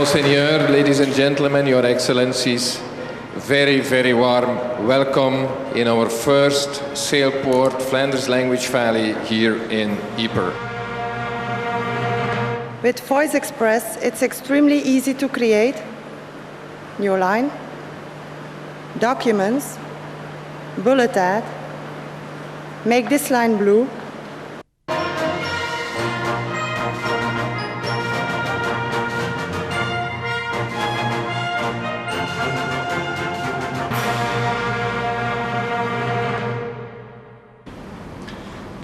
Monseigneur, ladies and gentlemen, Your Excellencies, very, very warm welcome in our first sailport, Flanders Language Valley, here in Ieper. With Voice Express, it's extremely easy to create new line, documents, bullet add, make this line blue,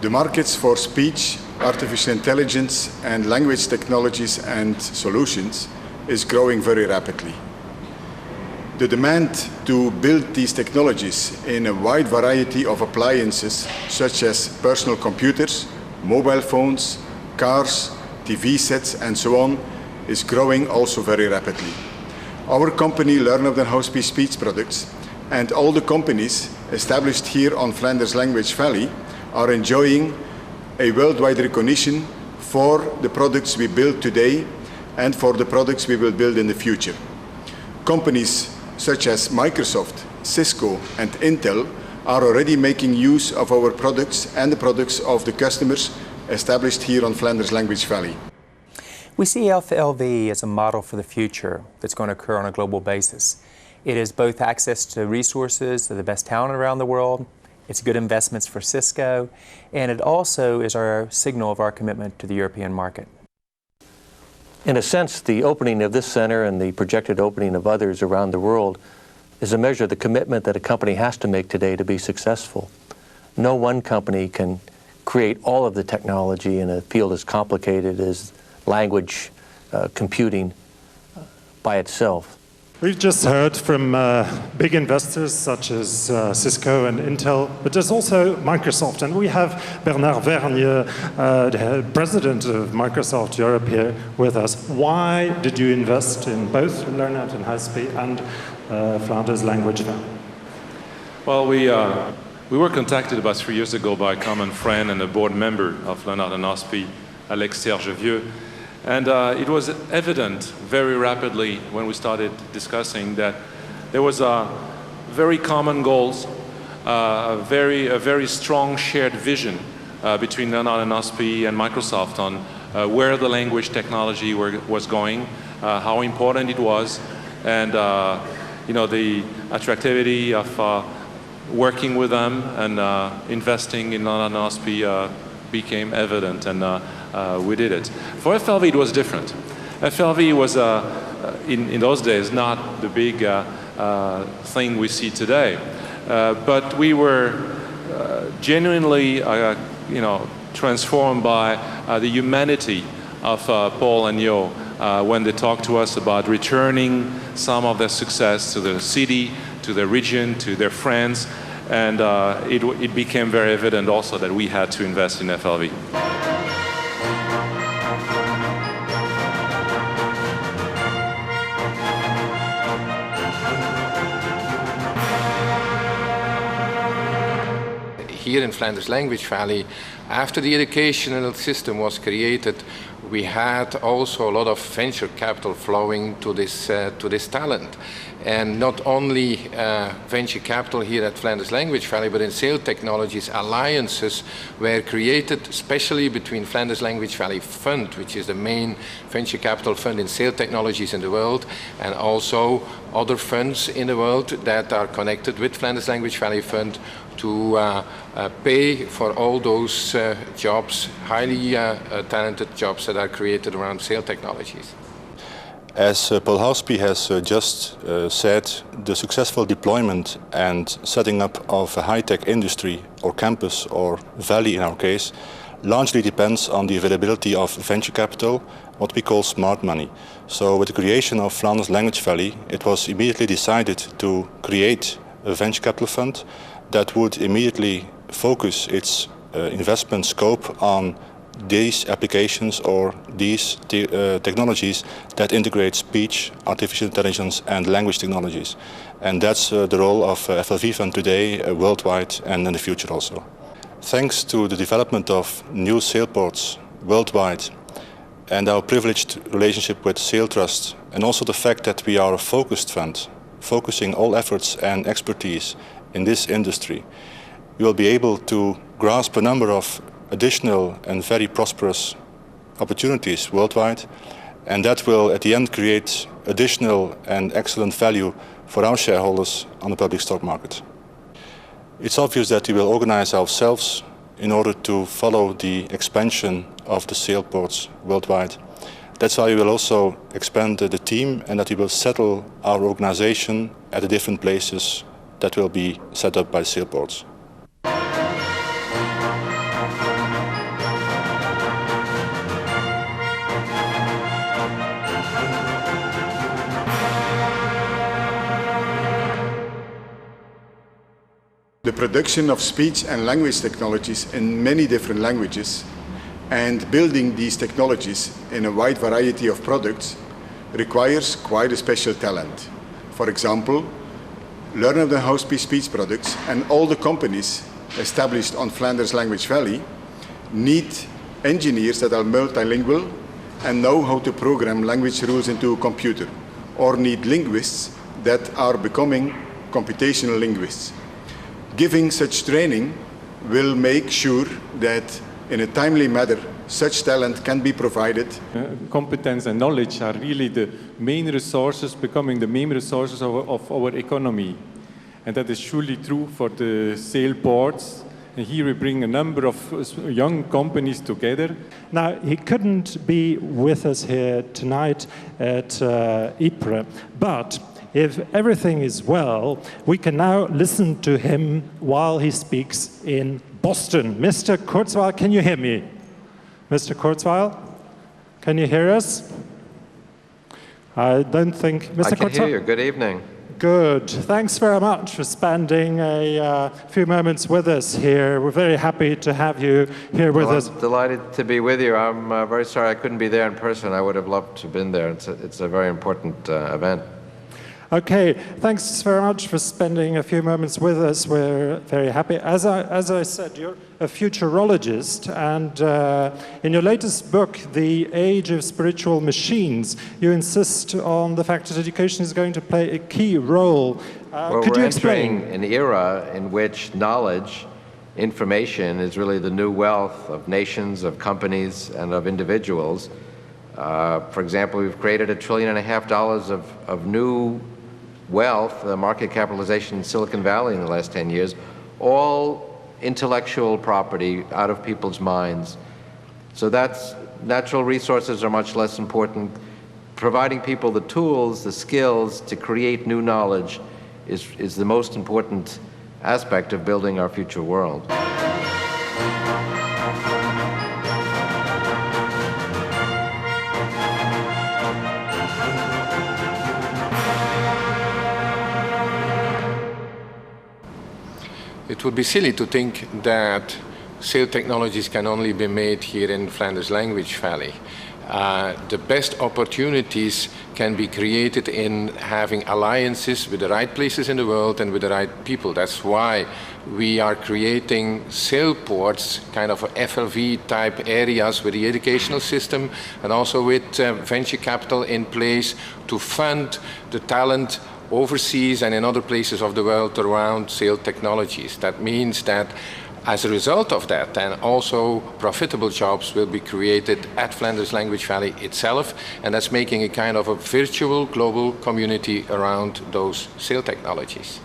The markets for speech, artificial intelligence, and language technologies and solutions is growing very rapidly. The demand to build these technologies in a wide variety of appliances, such as personal computers, mobile phones, cars, TV sets, and so on, is growing also very rapidly. Our company, Learner Than How Speak Speech Products, and all the companies established here on Flanders Language Valley are enjoying a worldwide recognition for the products we build today and for the products we will build in the future. Companies such as Microsoft, Cisco, and Intel are already making use of our products and the products of the customers established here on Flanders Language Valley. We see FLV as a model for the future that's going to occur on a global basis. It is both access to resources, to the best talent around the world, it's good investments for Cisco, and it also is our signal of our commitment to the European market. In a sense, the opening of this center and the projected opening of others around the world is a measure of the commitment that a company has to make today to be successful. No one company can create all of the technology in a field as complicated as language computing by itself. We've just heard from big investors such as Cisco and Intel, but there's also Microsoft. And we have Bernard Vergnes, the president of Microsoft Europe, here with us. Why did you invest in both Learner Than How Speak and Flanders Language Valley? Well, we were contacted about 3 years ago by a common friend and a board member of Learner Than How Speak, Alex-Serge Vieux. And it was evident very rapidly when we started discussing that there was very common goals, a very strong shared vision between Learner Than How Speak and Microsoft on where the language technology was going, how important it was, and you know, the attractivity of working with them and investing in Learner Than How Speak became evident, and we did it. For FLV, it was different. FLV was, in those days, not the big thing we see today. But we were genuinely, you know, transformed by the humanity of Paul and Jo when they talked to us about returning some of their success to the city, to the region, to their friends. And it became very evident also that we had to invest in FLV. Here in Flanders Language Valley, after the educational system was created, we had also a lot of venture capital flowing to this talent. And not only venture capital here at Flanders Language Valley, but in Sail Technologies, alliances were created, especially between Flanders Language Valley Fund, which is the main venture capital fund in Sail Technologies in the world, and also other funds in the world that are connected with Flanders Language Valley Fund to pay for all those jobs, highly talented jobs that are created around Sail Technologies. As Paul Houspie has just said, the successful deployment and setting up of a high-tech industry or campus or valley in our case largely depends on the availability of venture capital, what we call smart money. So with the creation of Flanders Language Valley, it was immediately decided to create a venture capital fund that would immediately focus its investment scope on these applications or these technologies that integrate speech, artificial intelligence and language technologies. And that's the role of FLV Fund today, worldwide and in the future also. Thanks to the development of new sailports worldwide and our privileged relationship with Sail Trust, and also the fact that we are a focused fund, focusing all efforts and expertise in this industry, we will be able to grasp a number of additional and very prosperous opportunities worldwide, and that will at the end create additional and excellent value for our shareholders on the public stock market. It's obvious that we will organize ourselves in order to follow the expansion of the sail ports worldwide. That's why we will also expand the team, and that we will settle our organization at the different places that will be set up by sail ports. The production of speech and language technologies in many different languages and building these technologies in a wide variety of products requires quite a special talent. For example, Learner than House speech products and all the companies established on Flanders Language Valley need engineers that are multilingual and know how to program language rules into a computer, or need linguists that are becoming computational linguists. Giving such training will make sure that in a timely manner such talent can be provided. Competence and knowledge are really the main resources, becoming the main resources of our economy. And that is surely true for the sail ports. And here we bring a number of young companies together. Now, he couldn't be with us here tonight at Ieper, but if everything is well, we can now listen to him while he speaks in Boston. Mr. Kurzweil, can you hear me? Mr. Kurzweil, can you hear us? I don't think... Mr. I can Kurzweil? hear you. Good evening. Good. Thanks very much for spending a few moments with us here. We're very happy to have you here with us. I'm delighted to be with you. I'm very sorry I couldn't be there in person. I would have loved to have been there. It's a very important event. Okay, thanks very much for spending a few moments with us. We're very happy. As I said, you're a futurologist, and in your latest book, The Age of Spiritual Machines, you insist on the fact that education is going to play a key role. Could you explain? We're entering an era in which knowledge, information, is really the new wealth of nations, of companies, and of individuals. For example, we've created $1.5 trillion of new wealth, market capitalization in Silicon Valley in the last 10 years, all intellectual property out of people's minds. So that's, natural resources are much less important. Providing people the tools, the skills to create new knowledge is the most important aspect of building our future world. It would be silly to think that sail technologies can only be made here in Flanders Language Valley. The best opportunities can be created in having alliances with the right places in the world and with the right people. That's why we are creating sail ports, kind of FLV type areas with the educational system and also with venture capital in place to fund the talent overseas and in other places of the world around sail technologies. That means that as a result of that, and also profitable jobs will be created at Flanders Language Valley itself, and that's making a kind of a virtual global community around those sail technologies.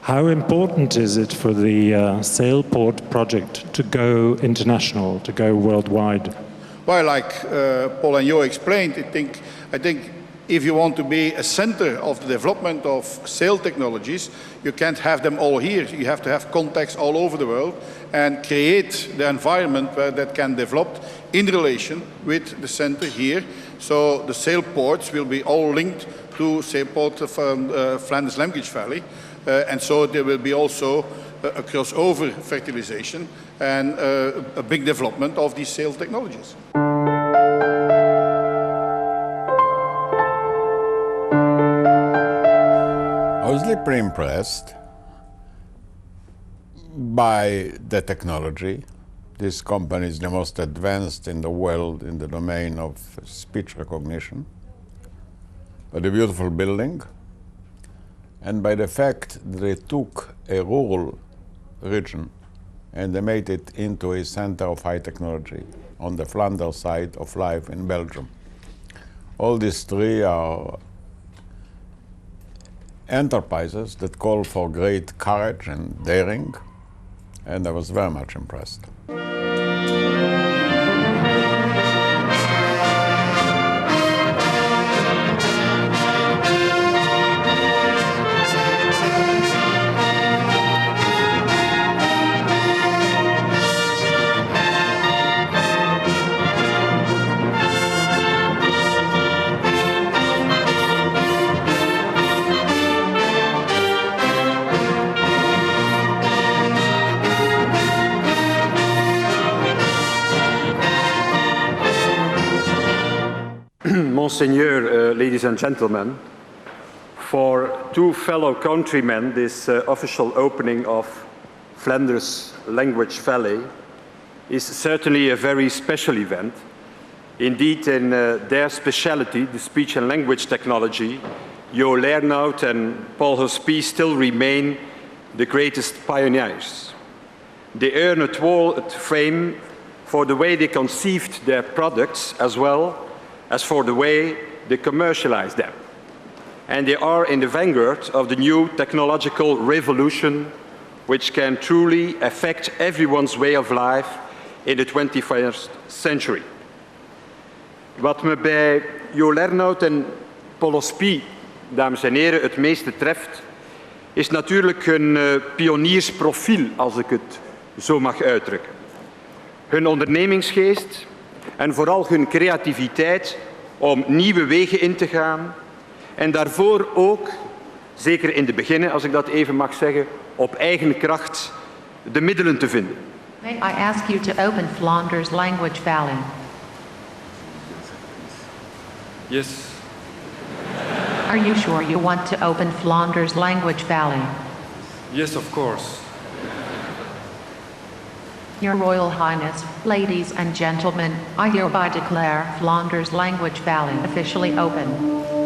How important is it for the Sailport project to go international, to go worldwide? Well, like Paul and Jo explained, I think if you want to be a center of the development of sail technologies, you can't have them all here. You have to have contacts all over the world and create the environment where that can develop in relation with the center here. So the sail ports will be all linked to Sailport of Flanders Language Valley. And so there will be also a crossover fertilization and a big development of these sail technologies. I was pretty impressed by the technology. This company is the most advanced in the world in the domain of speech recognition, by the beautiful building, and by the fact that they took a rural region and they made it into a center of high technology on the Flanders side of life in Belgium. All these three are enterprises that call for great courage and daring, and I was very much impressed. Monseigneur, ladies and gentlemen, for two fellow countrymen, this official opening of Flanders Language Valley is certainly a very special event. Indeed, in their specialty, the speech and language technology, Jo Lernout and Paul Hospie still remain the greatest pioneers. They earn a fame for the way they conceived their products as well as for the way they commercialize them. And they are in the vanguard of the new technological revolution which can truly affect everyone's way of life in the 21st century. Wat me bij Jo Lernout en Paul Hospie, dames en heren, het meeste treft, is natuurlijk hun pioniersprofiel, als ik het zo mag uitdrukken. Hun ondernemingsgeest en vooral hun creativiteit om nieuwe wegen in te gaan en daarvoor ook, zeker in de beginnen, als ik dat even mag zeggen, op eigen kracht de middelen te vinden. May I ask you to open Flanders Language Valley? Yes. Are you sure you want to open Flanders Language Valley? Yes, of course. Your Royal Highness, ladies and gentlemen, I hereby declare Flanders Language Valley officially open.